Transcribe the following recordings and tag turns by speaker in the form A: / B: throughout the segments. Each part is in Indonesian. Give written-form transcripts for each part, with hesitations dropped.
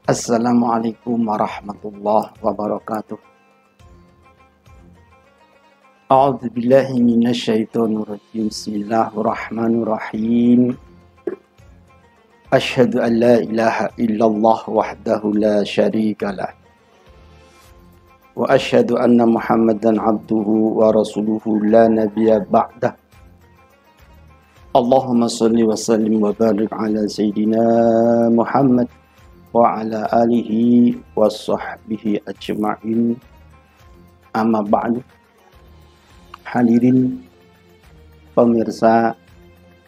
A: Assalamualaikum warahmatullahi wabarakatuh. A'udzu billahi minasyaitonir rajim. Bismillahirrahmanirrahim. Asyhadu an la ilaha illallah wahdahu la syarikalah. Wa asyhadu anna Muhammadan abduhu wa rasuluhu la nabiyya ba'dah. Allahumma shalli wa sallim wa barik ala sayyidina Muhammad wa ala alihi wa sahbihi ajma'in. Amma ba'du. Hadirin pemirsa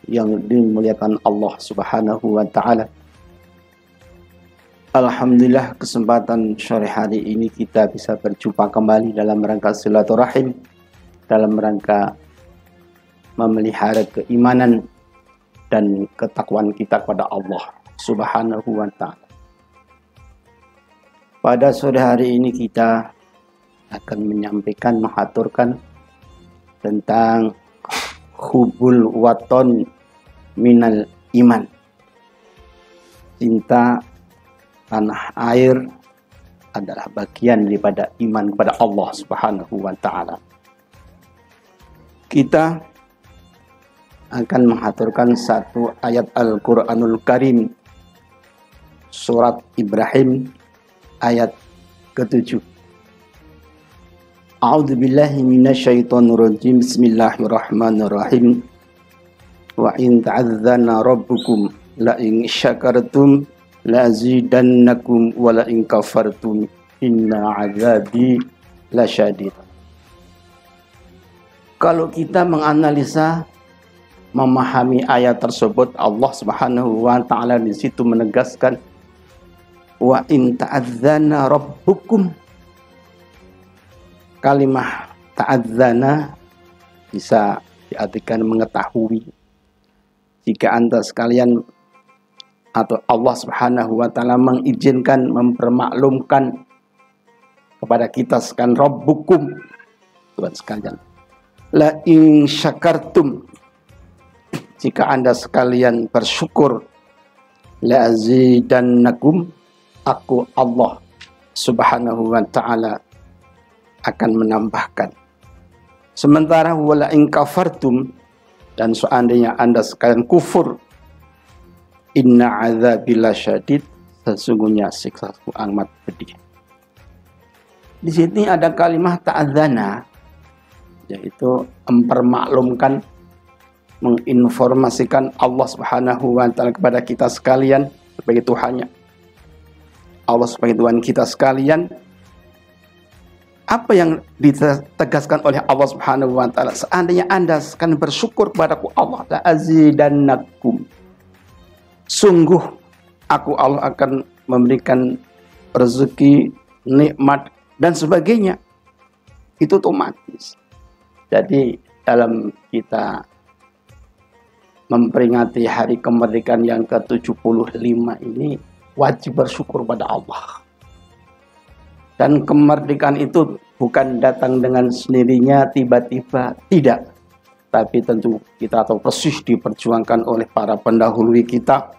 A: yang dimuliakan Allah Subhanahu wa taala. Alhamdulillah, kesempatan sore hari ini kita bisa berjumpa kembali dalam rangka silaturahim, dalam rangka memelihara keimanan dan ketakwaan kita kepada Allah Subhanahu wa taala. Pada sore hari ini kita akan menyampaikan, mengaturkan tentang hubul waton minal iman. Cinta tanah air adalah bagian daripada iman kepada Allah Subhanahu wa taala. Kita akan mengaturkan satu ayat Al-Qur'anul Karim, surat Ibrahim ayat ke-7. A'udzu billahi minasyaitonir rajim. Bismillahirrahmanirrahim. Wa in ta'adzana rabbukum la in syakartum la azidannakum wa la in kafartum inna 'adzabi lasyadid. Kalau kita menganalisa, memahami ayat tersebut, Allah Subhanahu wa taala di situ menegaskan wa in ta'adzana rabbukum. Kalimah ta'adzana bisa diartikan mengetahui. Jika Anda sekalian atau Allah Subhanahu wa taala mengizinkan, mempermaklumkan kepada kita sekalian, rabbukum, Tuhan sekalian, la in syakartum, jika Anda sekalian bersyukur, la azidannakum, aku Allah Subhanahu wa taala akan menambahkan. Sementara wala in kafartum, dan seandainya Anda sekalian kufur, inna adzabi lasyadid, sesungguhnya siksaku amat pedih. Di sini ada kalimat ta'adzana, yaitu mempermaklumkan, menginformasikan Allah Subhanahu wa taala kepada kita sekalian sebagai Tuhannya. Allah sebagai Tuhan kita sekalian. Apa yang ditegaskan oleh Allah Subhanahu wa taala? Seandainya Anda akan bersyukur kepadaku Allah, la azidannakum, sungguh aku Allah akan memberikan rezeki, nikmat dan sebagainya. Itu otomatis. Jadi dalam kita memperingati hari kemerdekaan yang ke-75 ini, wajib bersyukur pada Allah. Dan kemerdekaan itu bukan datang dengan sendirinya tiba-tiba, tidak. Tapi tentu kita tahu persis diperjuangkan oleh para pendahulu kita,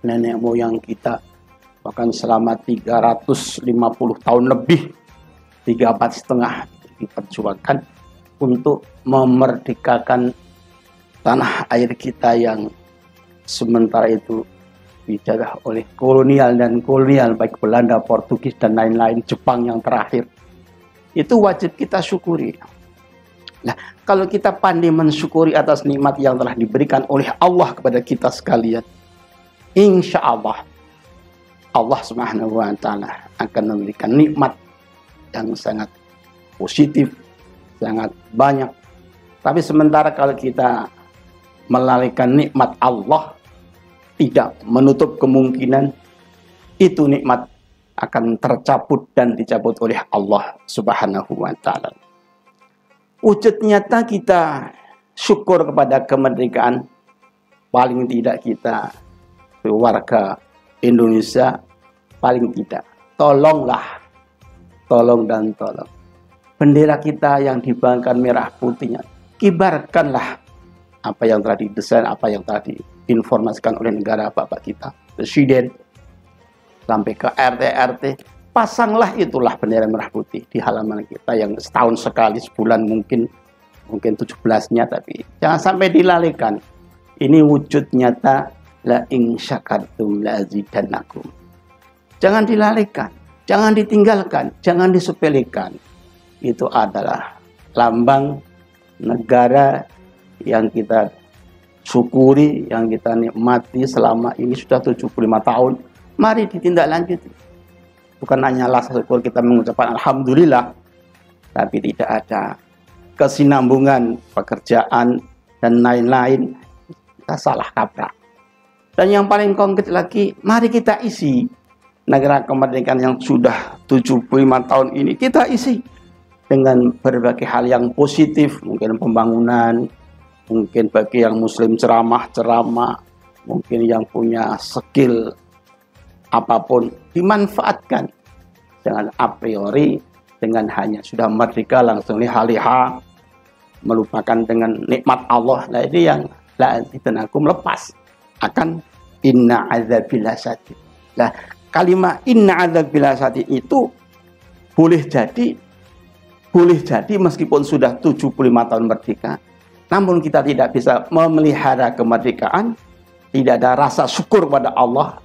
A: nenek moyang kita, bahkan selama 350 tahun lebih, 3 abad setengah diperjuangkan untuk memerdekakan tanah air kita yang sementara itu dijajah oleh kolonial dan kolonial, baik Belanda, Portugis dan lain-lain, Jepang yang terakhir. Itu wajib kita syukuri. Nah, kalau kita pandai mensyukuri atas nikmat yang telah diberikan oleh Allah kepada kita sekalian, insya Allah Allah Subhanahu wa taala akan memberikan nikmat yang sangat positif, sangat banyak. Tapi sementara kalau kita melalaikan nikmat Allah, tidak menutup kemungkinan itu nikmat akan tercabut dan dicabut oleh Allah Subhanahu wa taala. Wujud nyata kita syukur kepada kemerdekaan, paling tidak kita warga Indonesia, paling tidak tolonglah, tolong dan tolong, bendera kita yang dibanggakan merah putihnya, kibarkanlah apa yang telah didesain, apa yang telah diinformasikan oleh negara Bapak kita, Presiden. sampai ke RT-RT, pasanglah itulah bendera merah putih di halaman kita yang setahun sekali, sebulan mungkin 17-nya, tapi jangan sampai dilalaikan. Ini wujud nyata la in syakartum la azidannakum. Jangan dilalaikan, jangan ditinggalkan, jangan disepelekan. Itu adalah lambang negara yang kita syukuri, yang kita nikmati selama ini sudah 75 tahun. Mari ditindaklanjuti. Bukan hanya rasa syukur kita mengucapkan alhamdulillah, tapi tidak ada kesinambungan pekerjaan dan lain-lain, kita salah kaprah. Dan yang paling konkret lagi, mari kita isi negara kemerdekaan yang sudah 75 tahun ini, kita isi dengan berbagai hal yang positif, mungkin pembangunan, mungkin bagi yang muslim ceramah-ceramah, mungkin yang punya skill apapun, dimanfaatkan. Jangan a priori, dengan hanya sudah merdeka langsung liha-liha, melupakan dengan nikmat Allah. Nah ini yang la azidannakum, lepas akan inna adzabil lasyadid. Nah kalimat inna adzabil lasyadid itu boleh jadi meskipun sudah 75 tahun merdeka, namun kita tidak bisa memelihara kemerdekaan, tidak ada rasa syukur pada Allah,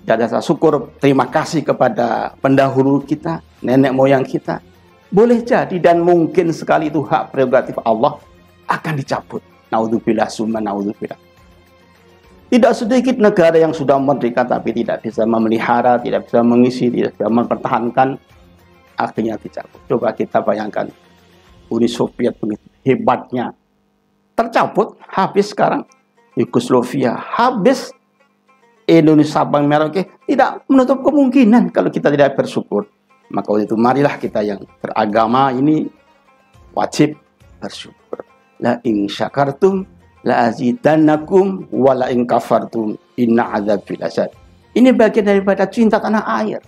A: tidak ada rasa syukur terima kasih kepada pendahulu kita, nenek moyang kita. Boleh jadi dan mungkin sekali itu hak prerogatif Allah akan dicabut. Naudzubillah summa naudzubillah. Tidak sedikit negara yang sudah merdeka tapi tidak bisa memelihara, tidak bisa mengisi, tidak bisa mempertahankan, akhirnya dicabut. Coba kita bayangkan Uni Soviet begitu hebatnya, tercabut, habis sekarang Yugoslavia, habis Indonesia, Sabang Merauke, tidak menutup kemungkinan kalau kita tidak bersyukur. Maka waktu itu marilah kita yang beragama ini wajib bersyukur. La in syakartum la azidannakum wa la in kafartum inna adzabil lasyadid. Ini bagian daripada cinta tanah air.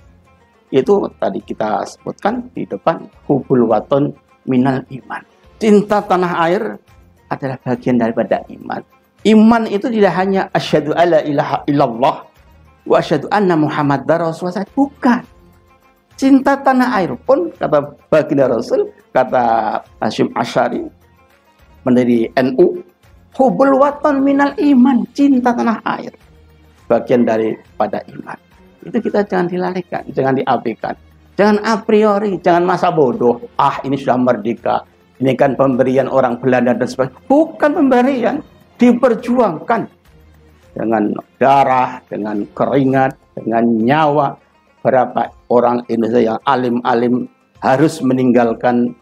A: Itu tadi kita sebutkan di depan, hubul waton minal iman. Cinta tanah air adalah bagian daripada iman. Iman itu tidak hanya asyhadu alla ilaha illallah wa asyhadu anna muhammadar rasulullah. Bukan. Cinta tanah air pun, kata baginda Rasul, kata Hasyim Asy'ari, pendiri NU, hubul waton minal iman, cinta tanah air, bagian daripada iman. Itu kita jangan dilalaikan, jangan diabaikan, jangan a priori, jangan masa bodoh. Ah, ini sudah merdeka, ini kan pemberian orang Belanda dan sebagainya. Bukan pemberian, diperjuangkan dengan darah, dengan keringat, dengan nyawa. Berapa orang Indonesia yang alim-alim harus meninggalkan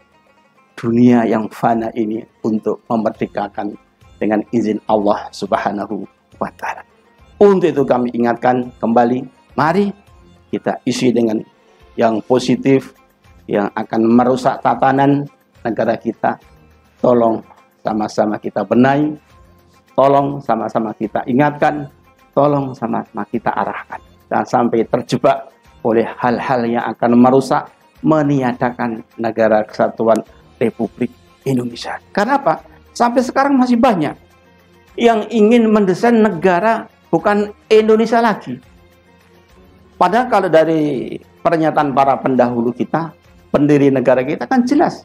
A: dunia yang fana ini untuk memerdekakan dengan izin Allah Subhanahu wa Ta'ala. Untuk itu kami ingatkan kembali, mari kita isi dengan yang positif, yang akan merusak tatanan negara kita. Tolong sama-sama kita benahi, tolong sama-sama kita ingatkan, tolong sama-sama kita arahkan. Jangan sampai terjebak oleh hal-hal yang akan merusak, meniadakan negara kesatuan Republik Indonesia. Karena apa? Sampai sekarang masih banyak yang ingin mendesain negara bukan Indonesia lagi. Padahal kalau dari pernyataan para pendahulu kita, pendiri negara kita kan jelas.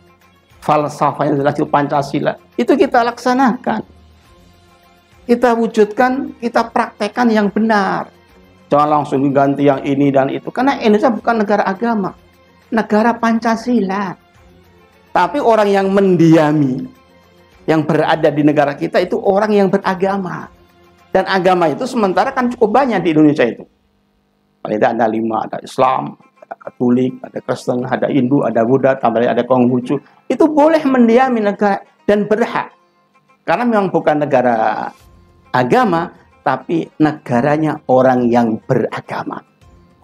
A: Falsafahnya jelas, itu Pancasila. Itu kita laksanakan. Kita wujudkan, kita praktekkan yang benar. Jangan langsung diganti yang ini dan itu. Karena Indonesia bukan negara agama. Negara Pancasila. Tapi orang yang mendiami, yang berada di negara kita itu orang yang beragama. Dan agama itu sementara kan cukup banyak di Indonesia itu. Paling tidak ada 5, ada Islam, ada Katolik, ada Kristen, ada Hindu, ada Buddha, tambah ada Konghucu. Itu boleh mendiami negara dan berhak. Karena memang bukan negara agama, tapi negaranya orang yang beragama.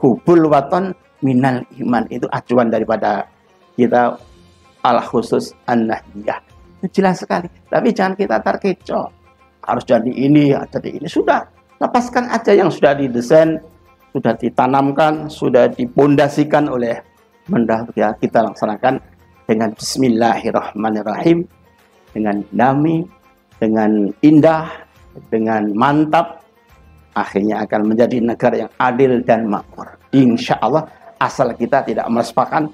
A: Hubul waton minal iman, itu acuan daripada kita al khusus an-nahdiyah. Itu jelas sekali. Tapi jangan kita terkecoh. Harus jadi ini, jadi ini. Sudah, lepaskan aja yang sudah didesain, sudah ditanamkan, sudah dipondasikan oleh pendahulu. Kita laksanakan dengan bismillahirrahmanirrahim, dengan damai, dengan indah, dengan mantap, akhirnya akan menjadi negara yang adil dan makmur. Insya Allah, asal kita tidak melupakan,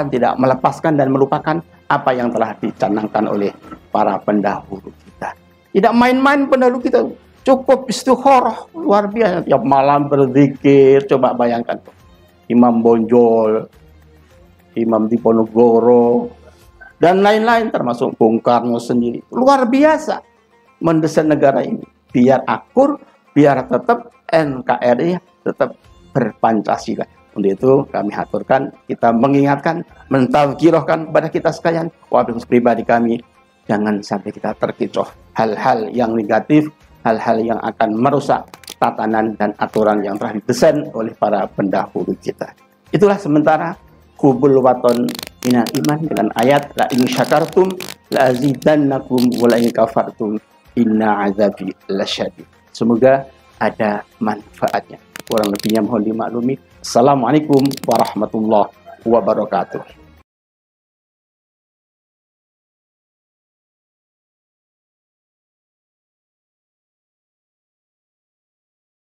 A: tidak melepaskan dan melupakan apa yang telah dicanangkan oleh para pendahulu kita. Tidak main-main pendahulu kita, cukup istikharah luar biasa, tiap malam berzikir. Coba bayangkan, Imam Bonjol, Imam Diponegoro, dan lain-lain, termasuk Bung Karno sendiri, luar biasa mendesain negara ini biar akur, biar tetap NKRI tetap berpancasila. Untuk itu kami aturkan, kita mengingatkan, mentazkirahkan kepada kita sekalian, wabil pribadi kami, jangan sampai kita terkecoh hal-hal yang negatif, hal-hal yang akan merusak tatanan dan aturan yang telah didesain oleh para pendahulu kita. Itulah sementara kubul waton minal iman dengan ayat la in syakartum la azidannakum wa la in kafartum inna azabi lasyadid. Semoga ada manfaatnya. Kurang lebihnya mohon dimaklumi. Assalamualaikum warahmatullahi wabarakatuh.